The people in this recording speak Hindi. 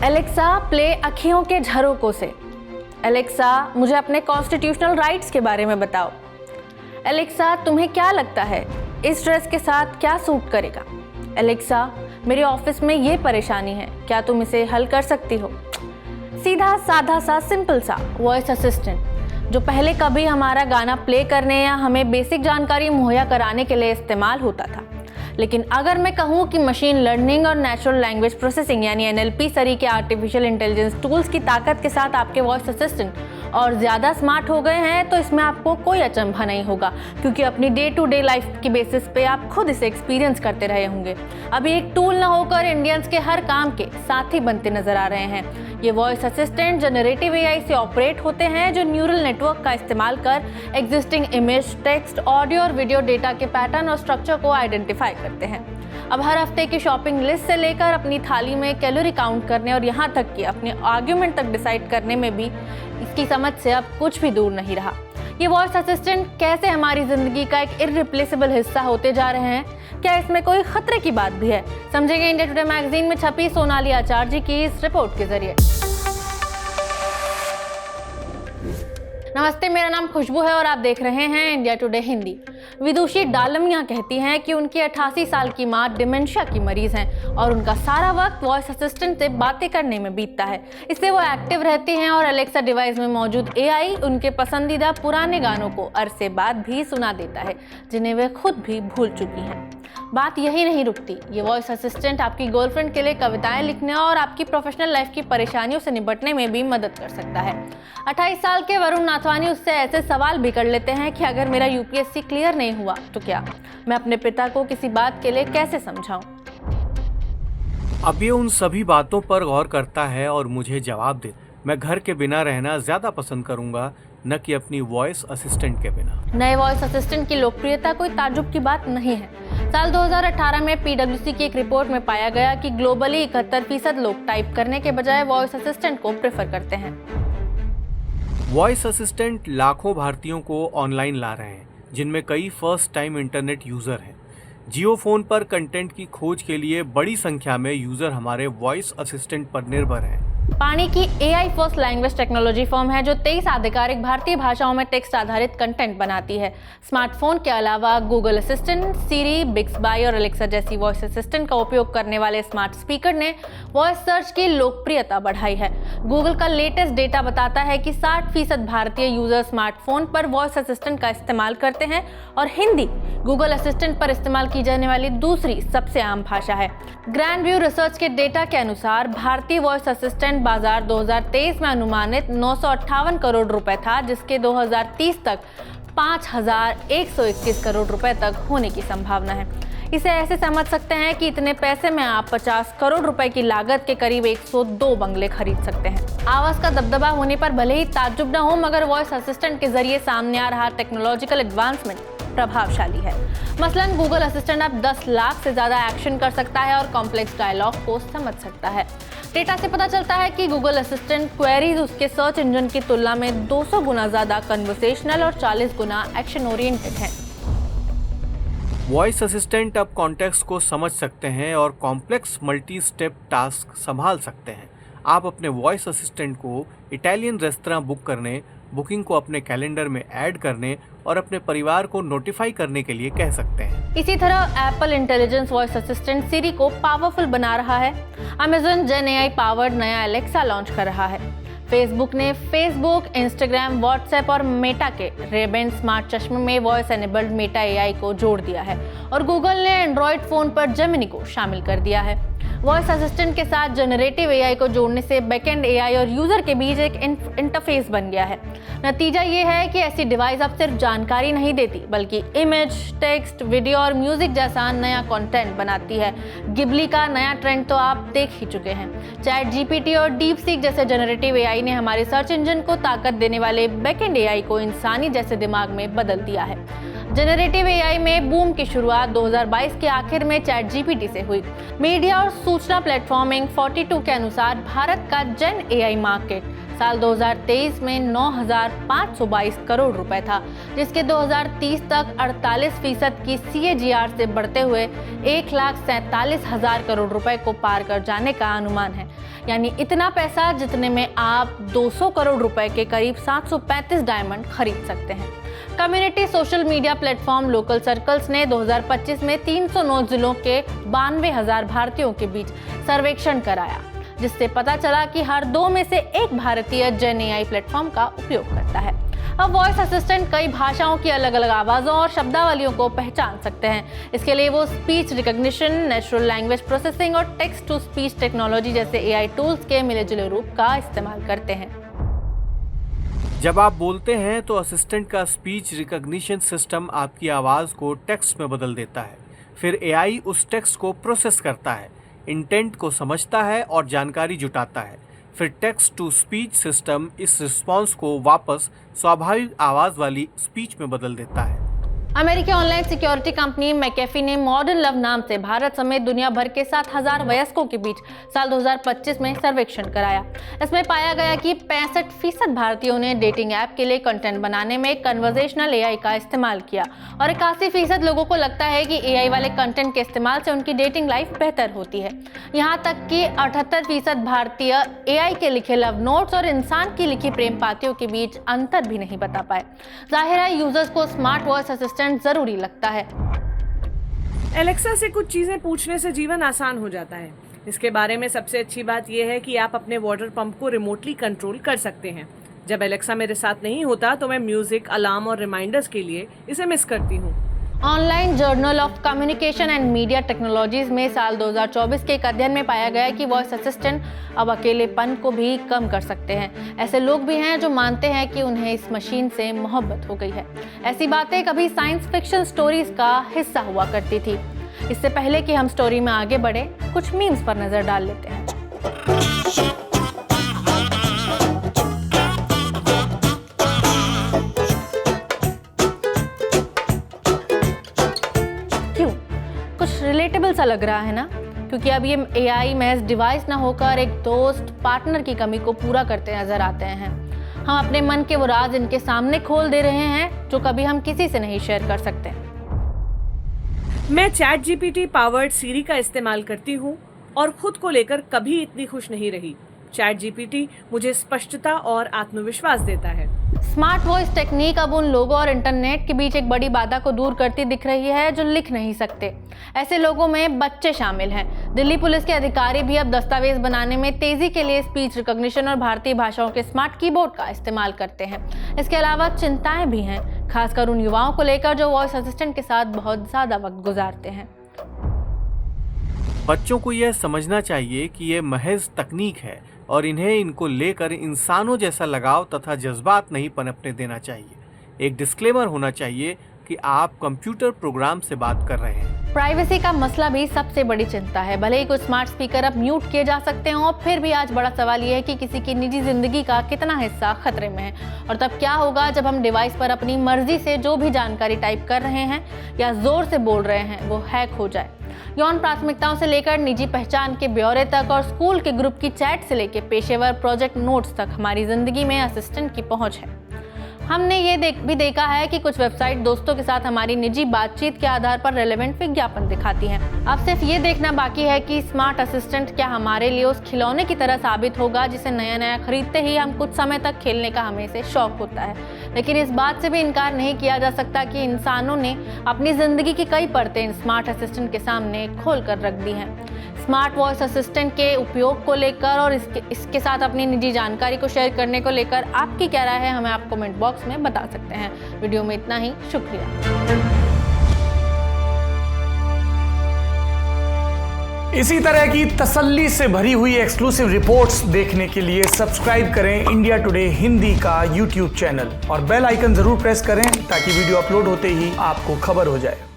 एलेक्सा प्ले अखियों के झरोकों से। एलेक्सा मुझे अपने कॉन्स्टिट्यूशनल राइट्स के बारे में बताओ। एलेक्सा तुम्हें क्या लगता है इस ड्रेस के साथ क्या सूट करेगा। एलेक्सा मेरे ऑफिस में ये परेशानी है, क्या तुम इसे हल कर सकती हो। सीधा साधा सा सिंपल सा वॉइस असिस्टेंट जो पहले कभी हमारा गाना प्ले करने या हमें बेसिक जानकारी मुहैया कराने के लिए इस्तेमाल होता था, लेकिन अगर मैं कहूँ कि मशीन लर्निंग और नेचुरल लैंग्वेज प्रोसेसिंग यानी NLP सरी के आर्टिफिशियल इंटेलिजेंस टूल्स की ताकत के साथ आपके वॉइस असिस्टेंट और ज़्यादा स्मार्ट हो गए हैं, तो इसमें आपको कोई अचंभा नहीं होगा, क्योंकि अपनी डे टू डे लाइफ की बेसिस पे आप खुद इसे एक्सपीरियंस करते रहे होंगे। अभी एक टूल ना होकर इंडियंस के हर काम के साथी बनते नजर आ रहे हैं। ये वॉइस असिस्टेंट जनरेटिव AI से ऑपरेट होते हैं, जो न्यूरल नेटवर्क का इस्तेमाल कर एग्जिस्टिंग इमेज, टेक्स्ट, ऑडियो और वीडियो डेटा के पैटर्न और स्ट्रक्चर को आइडेंटिफाई करते हैं। अब हर हफ्ते की शॉपिंग लिस्ट से लेकर अपनी थाली में कैलोरी काउंट करने और यहाँ तक कि अपने आर्ग्यूमेंट तक डिसाइड करने में भी इसकी समझ से अब कुछ भी दूर नहीं रहा। ये वॉइस असिस्टेंट कैसे हमारी जिंदगी का एक इररिप्लेसेबल हिस्सा होते जा रहे हैं, क्या इसमें कोई खतरे की बात भी है, समझेंगे इंडिया टुडे मैगजीन में छपी सोनाली आचार्य जी की इस रिपोर्ट के जरिए। नमस्ते, मेरा नाम खुशबू है और आप देख रहे हैं इंडिया टुडे हिंदी। विदुषी डालमिया कहती हैं कि उनकी 88 साल की मां डिमेंशिया की मरीज हैं और उनका सारा वक्त वॉइस असिस्टेंट से बातें करने में बीतता है। इससे वो एक्टिव रहती हैं और एलेक्सा डिवाइस में मौजूद AI उनके पसंदीदा पुराने गानों को अरसे बाद भी सुना देता है, जिन्हें वे खुद भी भूल चुकी हैं। बात यही नहीं रुकती, ये वॉइस असिस्टेंट आपकी गर्लफ्रेंड के लिए कविताएं लिखने और आपकी प्रोफेशनल लाइफ की परेशानियों से निपटने में भी मदद कर सकता है। 28 साल के वरुण नाथवानी उससे ऐसे सवाल भी कर लेते हैं कि अगर मेरा UPSC क्लियर नहीं हुआ तो क्या, मैं अपने पिता को किसी बात के लिए कैसे समझाऊं। अब ये उन सभी बातों पर गौर करता है और मुझे जवाब दे, मैं घर के बिना रहना ज्यादा पसंद करूंगा, न कि अपनी वॉइस असिस्टेंट के बिना। नए वॉइस असिस्टेंट की लोकप्रियता कोई ताज्जुब की बात नहीं है। साल 2018 में PwC की एक रिपोर्ट में पाया गया कि ग्लोबली 71% लोग टाइप करने के बजाय वॉइस असिस्टेंट को प्रेफर करते हैं। वॉइस असिस्टेंट लाखों भारतीयों को ऑनलाइन ला रहे हैं, जिनमें कई फर्स्ट टाइम इंटरनेट यूजर हैं। जियो फोन पर कंटेंट की खोज के लिए बड़ी संख्या में यूजर हमारे वॉइस असिस्टेंट पर निर्भर हैं। पाणी की AI first language technology firm है जो 23 आधिकारिक भारतीय भाषाओं में टेक्स्ट आधारित कंटेंट बनाती है। स्मार्टफोन के अलावा गूगल असिस्टेंट, सीरी, बिक्सबाई और एलेक्सा जैसी वॉइस असिस्टेंट का उपयोग करने वाले स्मार्ट स्पीकर ने वॉइस सर्च की लोकप्रियता बढ़ाई है। गूगल का लेटेस्ट डेटा बताता है कि 60% भारतीय यूजर स्मार्टफोन पर वॉइस असिस्टेंट का इस्तेमाल करते हैं और हिंदी गूगल असिस्टेंट पर इस्तेमाल की जाने वाली दूसरी सबसे आम भाषा है। ग्रैंड व्यू रिसर्च के डेटा के अनुसार भारतीय वॉइस असिस्टेंट बाजार 2023 में अनुमानित 958 करोड़ रुपए था, जिसके 2030 तक 5121 करोड़ रुपए तक होने की संभावना है। इसे ऐसे समझ सकते हैं कि इतने पैसे में आप 50 करोड़ रुपए की लागत के करीब 102 बंगले खरीद सकते हैं। आवाज का दबदबा होने पर भले ही ताज्जुब न हो, मगर वॉइस असिस्टेंट के जरिए सामने आ रहा टेक्नोलॉजिकल एडवांसमेंट प्रभावशाली है। मसलन गूगल असिस्टेंट अब 10 लाख से ज्यादा एक्शन कर सकता है और कॉम्प्लेक्स डायलॉग को समझ सकता है। डेटा से पता चलता है कि गूगल असिस्टेंट क्वेरीज उसके सर्च इंजन की तुलना में 200 गुना ज्यादा कन्वर्सेशनल और 40 गुना एक्शन ओरिएंटेड है। वॉइस असिस्टेंट अब कॉन्टेक्स्ट को समझ सकते हैं और कॉम्प्लेक्स मल्टी स्टेप टास्क संभाल सकते हैं। आप अपने वॉइस असिस्टेंट को इटालियन रेस्तरां बुक करने, बुकिंग को अपने कैलेंडर में ऐड करने और अपने परिवार को नोटिफाई करने के लिए कह सकते हैं। इसी तरह एप्पल इंटेलिजेंस वॉइस असिस्टेंट सीरी को पावरफुल बना रहा है। अमेज़न जेन AI पावर्ड नया एलेक्सा लॉन्च कर रहा है। फेसबुक ने फेसबुक, इंस्टाग्राम, व्हाट्सएप और मेटा के रेबेन स्मार्ट चश्मे में वॉइस एनेबल्ड मेटा AI को जोड़ दिया है और गूगल ने एंड्रॉइड फोन पर जेमिनी को शामिल कर दिया है। वॉइस असिस्टेंट के साथ जनरेटिव AI को जोड़ने से बैकएंड AI और यूजर के बीच एक इंटरफेस बन गया है। नतीजा ये है कि ऐसी डिवाइस अब सिर्फ जानकारी नहीं देती, बल्कि इमेज, टेक्स्ट, वीडियो और म्यूजिक जैसा नया कंटेंट बनाती है। गिबली का नया ट्रेंड तो आप देख ही चुके हैं। ChatGPT और DeepSeek जैसे जनरेटिव AI ने हमारे सर्च इंजन को ताकत देने वाले बैकएंड AI को इंसानी जैसे दिमाग में बदल दिया है। जनरेटिव AI में बूम की शुरुआत 2022 के आखिर में ChatGPT से हुई। मीडिया और सूचना प्लेटफॉर्मिंग 42 के अनुसार भारत का जेन AI मार्केट साल 2023 में 9,522 करोड़ रुपए था, जिसके 2030 तक 48% की CAGR से बढ़ते हुए 1,47,000 करोड़ रुपए को पार कर जाने का अनुमान है। यानी इतना पैसा जितने में आप 200 करोड़ रुपए के करीब 735 डायमंड खरीद सकते हैं। Community social media platform local circles ने 2025 में 309 जिलों के 92,000 भारतीयों के बीच सर्वेक्षण कराया, जिससे पता चला कि हर 2 में से 1 भारतीय जेन AI प्लेटफॉर्म का उपयोग करता है। अब वॉइस असिस्टेंट कई भाषाओं की अलग अलग आवाज़ों और शब्दावलियों को पहचान सकते हैं। इसके लिए वो speech recognition, natural language processing और टेक्स्ट टू स्पीच टेक्नोलॉजी जैसे AI टूल्स के मिले-जुले रूप का इस्तेमाल करते हैं। जब आप बोलते हैं तो असिस्टेंट का स्पीच रिकॉग्निशन सिस्टम आपकी आवाज़ को टेक्स्ट में बदल देता है। फिर AI उस टेक्स्ट को प्रोसेस करता है, इंटेंट को समझता है और जानकारी जुटाता है। फिर टेक्स्ट टू स्पीच सिस्टम इस रिस्पॉन्स को वापस स्वाभाविक आवाज़ वाली स्पीच में बदल देता है। अमेरिकी ऑनलाइन सिक्योरिटी कंपनी मैकेफी ने मॉडर्न लव नाम से भारत समेत दुनिया भर के 7,000 वयस्कों के बीच साल 2025 में सर्वेक्षण कराया। इसमें पाया गया कि 65% भारतीयों ने डेटिंग ऐप के लिए कंटेंट बनाने में कन्वर्सेशनल AI का इस्तेमाल किया और 81% लोगों को लगता है कि AI वाले कंटेंट के इस्तेमाल से उनकी डेटिंग लाइफ बेहतर होती है। यहाँ तक कि 78% भारतीय AI के लिखे लव नोट्स और इंसान की लिखी प्रेम पातियों के बीच अंतर भी नहीं बता पाए। जाहिर है यूजर्स को स्मार्ट वॉइस असिस्टेंट जरूरी लगता है। एलेक्सा से कुछ चीजें पूछने से जीवन आसान हो जाता है। इसके बारे में सबसे अच्छी बात यह है कि आप अपने वाटर पंप को रिमोटली कंट्रोल कर सकते हैं। जब एलेक्सा मेरे साथ नहीं होता तो मैं म्यूजिक, अलार्म और रिमाइंडर्स के लिए इसे मिस करती हूँ। Online journal of communication and media technologies में साल 2024 के एक अध्ययन में पाया गया कि वॉइस असिस्टेंट अब अकेलेपन को भी कम कर सकते हैं। ऐसे लोग भी हैं जो मानते हैं कि उन्हें इस मशीन से मोहब्बत हो गई है। ऐसी बातें कभी साइंस फिक्शन स्टोरीज का हिस्सा हुआ करती थी। इससे पहले कि हम स्टोरी में आगे बढ़े, कुछ मीम्स पर नजर डाल लेते हैं। रिलेटेबल सा लग रहा है ना, क्योंकि अब ये AI महज डिवाइस ना होकर एक दोस्त, पार्टनर की कमी को पूरा करते नजर आते हैं। हम अपने मन के वो राज इनके सामने खोल दे रहे हैं जो कभी हम किसी से नहीं शेयर कर सकते। मैं ChatGPT पावर्ड सीरी का इस्तेमाल करती हूँ और खुद को लेकर कभी इतनी खुश नहीं रही। ChatGPT मुझे स्पष्टता और आत्मविश्वास देता है। स्मार्ट वॉइस टेक्निक अब उन लोगों और इंटरनेट के बीच एक बड़ी बाधा को दूर करती दिख रही है जो लिख नहीं सकते। ऐसे लोगों में बच्चे शामिल हैं। दिल्ली पुलिस के अधिकारी भी अब दस्तावेज बनाने में तेजी के लिए स्पीच रिकॉग्निशन और भारतीय भाषाओं के स्मार्ट कीबोर्ड का इस्तेमाल करते हैं। इसके अलावा चिंताएं भी हैं, खासकर उन युवाओं को लेकर जो वॉइस असिस्टेंट के साथ बहुत ज्यादा वक्त गुजारते हैं। बच्चों को यह समझना चाहिए कि ये महज तकनीक है और इन्हें इनको लेकर इंसानों जैसा लगाव तथा जज्बात नहीं पनपने देना चाहिए। एक डिस्क्लेमर होना चाहिए कि आप कंप्यूटर प्रोग्राम से बात कर रहे हैं। प्राइवेसी का मसला भी सबसे बड़ी चिंता है। भले ही कुछ स्मार्ट स्पीकर अब म्यूट किए जा सकते हैं, और फिर भी आज बड़ा सवाल यह है कि किसी की निजी जिंदगी का कितना हिस्सा खतरे में है। और तब क्या होगा जब हम डिवाइस पर अपनी मर्जी से जो भी जानकारी टाइप कर रहे हैं या जोर से बोल रहे हैं वो हैक हो जाए। यौन प्राथमिकताओं से लेकर निजी पहचान के ब्यौरे तक और स्कूल के ग्रुप की चैट से लेकर पेशेवर प्रोजेक्ट नोट्स तक हमारी जिंदगी में असिस्टेंट की पहुंच है। हमने ये भी देखा है कि कुछ वेबसाइट दोस्तों के साथ हमारी निजी बातचीत के आधार पर रेलेवेंट विज्ञापन दिखाती हैं। अब सिर्फ ये देखना बाकी है कि स्मार्ट असिस्टेंट क्या हमारे लिए उस खिलौने की तरह साबित होगा जिसे नया नया खरीदते ही हम कुछ समय तक खेलने का हमें से शौक होता है। लेकिन इस बात से भी इनकार नहीं किया जा सकता कि इंसानों ने अपनी जिंदगी की कई परतें इन स्मार्ट असिस्टेंट के सामने खोल कर रख दी हैं। स्मार्ट वॉइस असिस्टेंट के उपयोग को लेकर और इसके साथ अपनी निजी जानकारी को शेयर करने को लेकर आपकी क्या राय है, हमें आप कमेंट बॉक्स में बता सकते हैं। वीडियो में इतना ही, शुक्रिया। इसी तरह की तसल्ली से भरी हुई एक्सक्लूसिव रिपोर्ट्स देखने के लिए सब्सक्राइब करें इंडिया टुडे हिंदी का YouTube चैनल और बेल आइकन जरूर प्रेस करें ताकि वीडियो अपलोड होते ही आपको खबर हो जाए।